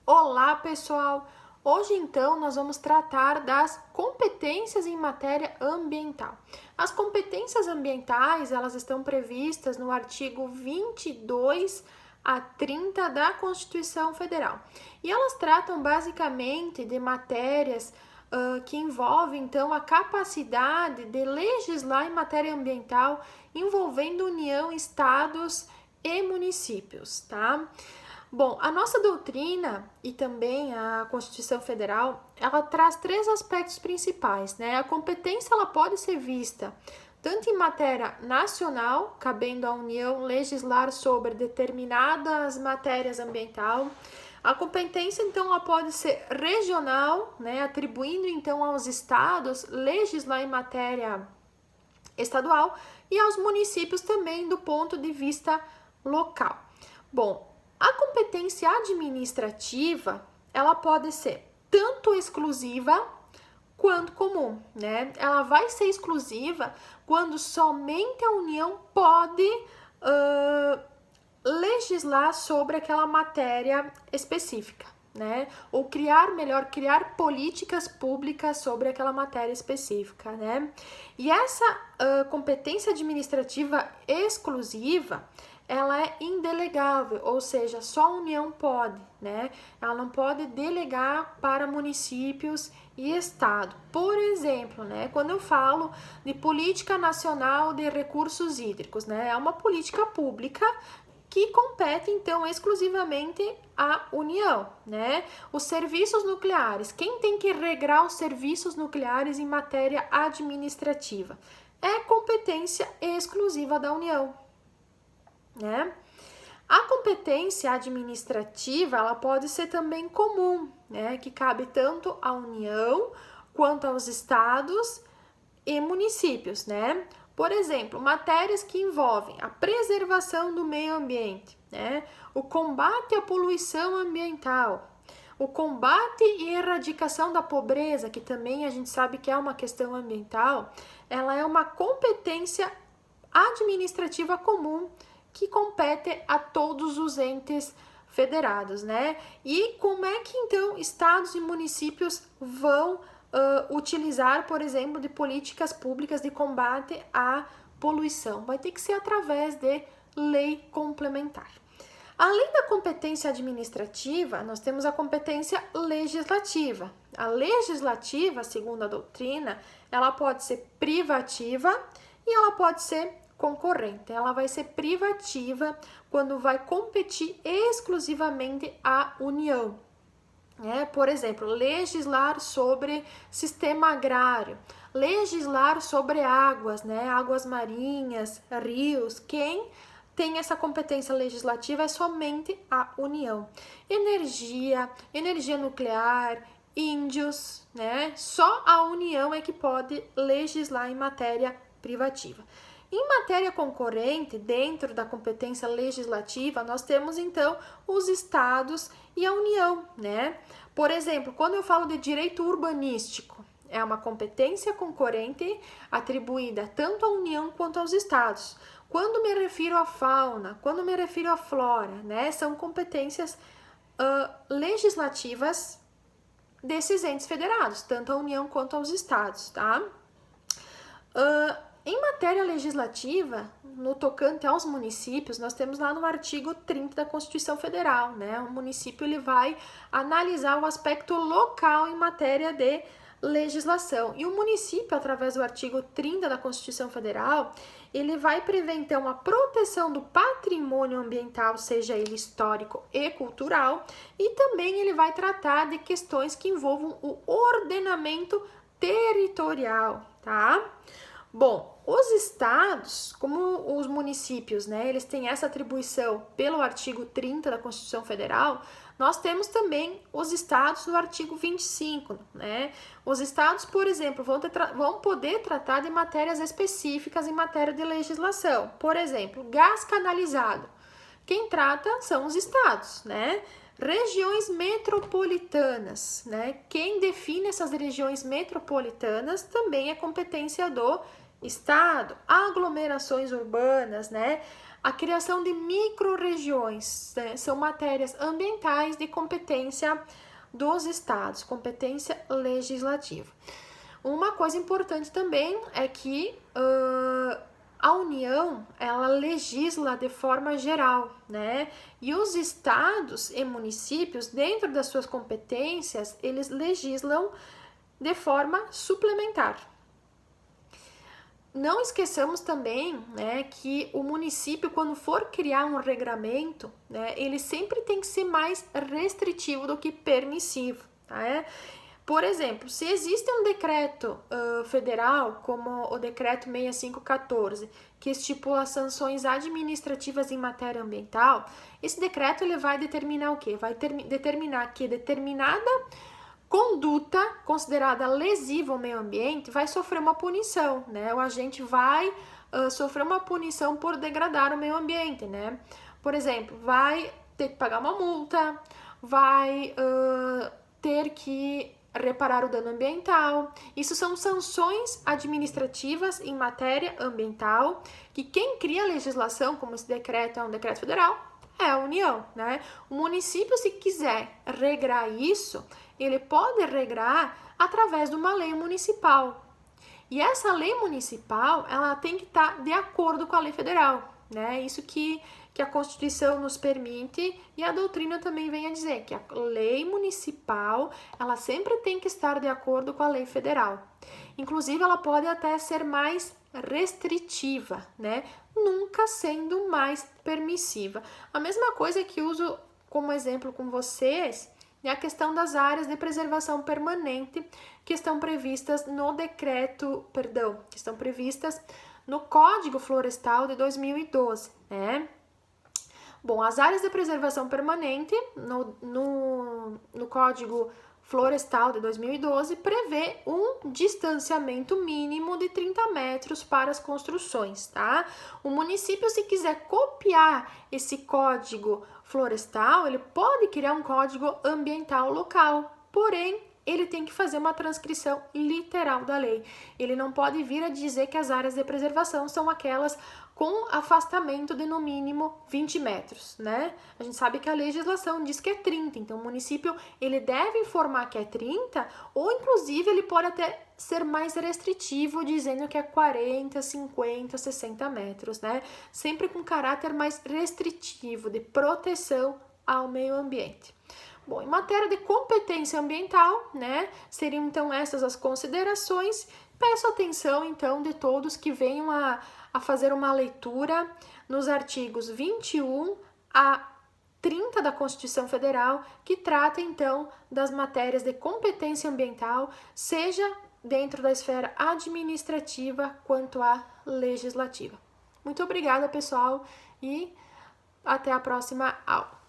Olá, pessoal! Hoje, então, nós vamos tratar das competências em matéria ambiental. As competências ambientais, elas estão previstas no artigo 22 a 30 da Constituição Federal. E elas tratam basicamente de matérias que envolvem, então, a capacidade de legislar em matéria ambiental envolvendo União, estados e municípios, tá? Bom, a nossa doutrina e também a Constituição Federal, ela traz três aspectos principais, né? A competência, ela pode ser vista tanto em matéria nacional, cabendo à União legislar sobre determinadas matérias ambiental. A competência, então, ela pode ser regional, né? Atribuindo, então, aos estados legislar em matéria estadual e aos municípios também do ponto de vista local. Bom, a competência administrativa, ela pode ser tanto exclusiva quanto comum, né? Ela vai ser exclusiva quando somente a União pode legislar sobre aquela matéria específica, né? Ou criar políticas públicas sobre aquela matéria específica, né? E essa competência administrativa exclusiva, ela é indelegável, ou seja, só a União pode, né? Ela não pode delegar para municípios e estado. Por exemplo, né, quando eu falo de política nacional de recursos hídricos, né, é uma política pública que compete, então, exclusivamente à União, né? Os serviços nucleares, quem tem que regrar os serviços nucleares em matéria administrativa? É competência exclusiva da União, né? A competência administrativa, ela pode ser também comum, né? Que cabe tanto à União quanto aos estados e municípios, né? Por exemplo, matérias que envolvem a preservação do meio ambiente, né? O combate à poluição ambiental, o combate e erradicação da pobreza, que também a gente sabe que é uma questão ambiental, ela é uma competência administrativa comum que compete a todos os entes federados, né? E como é que então estados e municípios vão utilizar, por exemplo, de políticas públicas de combate à poluição? Vai ter que ser através de lei complementar. Além da competência administrativa, nós temos a competência legislativa. A legislativa, segundo a doutrina, ela pode ser privativa e ela pode ser concorrente. Ela vai ser privativa quando vai competir exclusivamente à União. Por exemplo, legislar sobre sistema agrário, legislar sobre águas, né? Águas marinhas, rios. Quem tem essa competência legislativa é somente a União. Energia nuclear, índios, né? Só a União é que pode legislar em matéria privativa. Em matéria concorrente, dentro da competência legislativa, nós temos então os estados e a União, né? Por exemplo, quando eu falo de direito urbanístico, é uma competência concorrente atribuída tanto à União quanto aos estados. Quando me refiro à fauna, quando me refiro à flora, né? São competências legislativas desses entes federados, tanto à União quanto aos estados, tá? Em matéria legislativa, no tocante aos municípios, nós temos lá no artigo 30 da Constituição Federal, né? O município ele vai analisar o aspecto local em matéria de legislação. E o município, através do artigo 30 da Constituição Federal, ele vai prever, então, a proteção do patrimônio ambiental, seja ele histórico e cultural, e também ele vai tratar de questões que envolvam o ordenamento territorial, tá? Bom, os estados, como os municípios, né, eles têm essa atribuição pelo artigo 30 da Constituição Federal, nós temos também os estados no artigo 25, né? Os estados, por exemplo, vão poder tratar de matérias específicas em matéria de legislação. Por exemplo, gás canalizado. Quem trata são os estados, né? Regiões metropolitanas, né? Quem define essas regiões metropolitanas também é competência do Estado. Aglomerações urbanas, né? A criação de micro-regiões, né? São matérias ambientais de competência dos estados, competência legislativa. Uma coisa importante também é que a União, ela legisla de forma geral, né? E os estados e municípios, dentro das suas competências, eles legislam de forma suplementar. Não esqueçamos também, né, que o município, quando for criar um regramento, né, ele sempre tem que ser mais restritivo do que permissivo, tá? Por exemplo, se existe um decreto federal, como o decreto 6514, que estipula sanções administrativas em matéria ambiental, esse decreto ele vai determinar o quê? Vai determinar que determinada conduta considerada lesiva ao meio ambiente vai sofrer uma punição, né? O agente vai sofrer uma punição por degradar o meio ambiente, né? Por exemplo, vai ter que pagar uma multa, vai ter que reparar o dano ambiental. Isso são sanções administrativas em matéria ambiental, que quem cria a legislação, como esse decreto é um decreto federal, é a União, né? O município, se quiser regrar isso, ele pode regrar através de uma lei municipal. E essa lei municipal, ela tem que estar de acordo com a lei federal, né? Isso que a Constituição nos permite e a doutrina também vem a dizer que a lei municipal, ela sempre tem que estar de acordo com a lei federal. Inclusive, ela pode até ser mais restritiva, né? Nunca sendo mais permissiva. A mesma coisa que uso como exemplo com vocês é a questão das áreas de preservação permanente que estão previstas no decreto, que estão previstas no Código Florestal de 2012, né? Bom, as áreas de preservação permanente no Código Florestal de 2012 prevê um distanciamento mínimo de 30 metros para as construções, tá? O município, se quiser copiar esse código florestal, ele pode criar um código ambiental local, porém, ele tem que fazer uma transcrição literal da lei. Ele não pode vir a dizer que as áreas de preservação são aquelas com afastamento de no mínimo 20 metros, né? A gente sabe que a legislação diz que é 30, então o município ele deve informar que é 30, ou inclusive ele pode até ser mais restritivo, dizendo que é 40, 50, 60 metros, né? Sempre com caráter mais restritivo, de proteção ao meio ambiente. Bom, em matéria de competência ambiental, né, seriam então essas as considerações. Peço atenção então de todos que venham a fazer uma leitura nos artigos 21 a 30 da Constituição Federal, que trata então das matérias de competência ambiental, seja dentro da esfera administrativa quanto a legislativa. Muito obrigada, pessoal, e até a próxima aula.